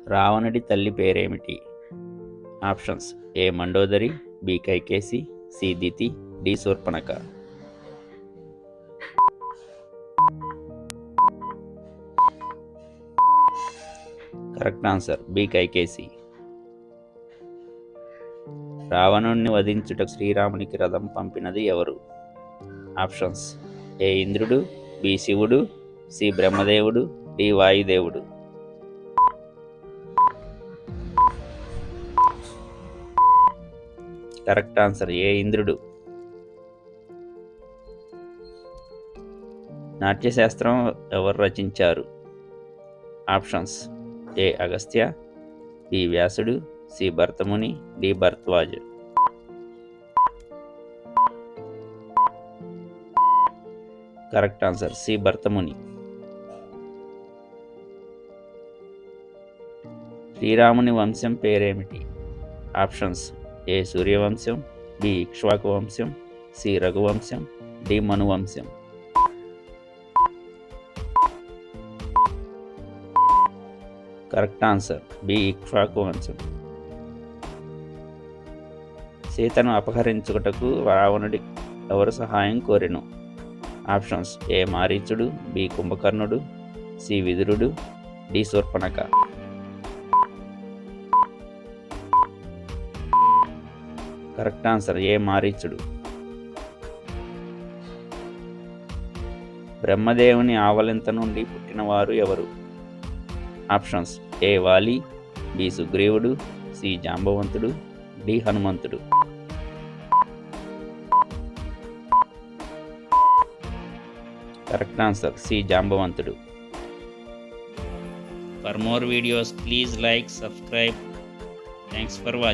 రావణుడి తల్లి పేరేమిటి? Options: A Mandodari, B Kaikesi, C Diti, D Shurpanakha. Correct answer B Kaikesi. రావణుణ్ణి వధించుటకు శ్రీరామునికి రథం పంపినది ఎవరు? ఆప్షన్స్: ఏ ఇంద్రుడు, బి శివుడు, సి బ్రహ్మదేవుడు, డి వాయుదేవుడు. కరెక్ట్ ఆన్సర్ ఏ ఇంద్రుడు. నాట్యశాస్త్రం ఎవరు రచించారు? ఆప్షన్స్: ఏ అగస్త్య, బి వ్యాసుడు, C Bharatamuni, D Bharadwaj. Correct answer C Bharatamuni. శ్రీరాముని వంశం పేరేమిటి? ఆప్షన్స్: ఏ సూర్యవంశం, బి ఇక్ష్వాకు వంశం, సి రఘువంశం, డి మనువంశం. కరెక్ట్ ఆన్సర్ బి ఇక్ష్వాకు వంశం. సీతను అపహరించుటకు రావణుడి ఎవరు సహాయం కోరెను? ఆప్షన్స్: ఏ మారీచుడు, బి కుంభకర్ణుడు, సి విదురుడు, డి శూర్పణఖ. కరెక్ట్ ఆన్సర్ ఏ మారీచుడు. బ్రహ్మదేవుని ఆవలింత నుండి పుట్టినవారు ఎవరు? ఆప్షన్స్: ఏ వాలి, బి సుగ్రీవుడు, సి జాంబవంతుడు, డి హనుమంతుడు. కరెక్ట్ ఆన్సర్ సి జాంబవంతుడు. For more videos, please like, subscribe. Thanks for watching.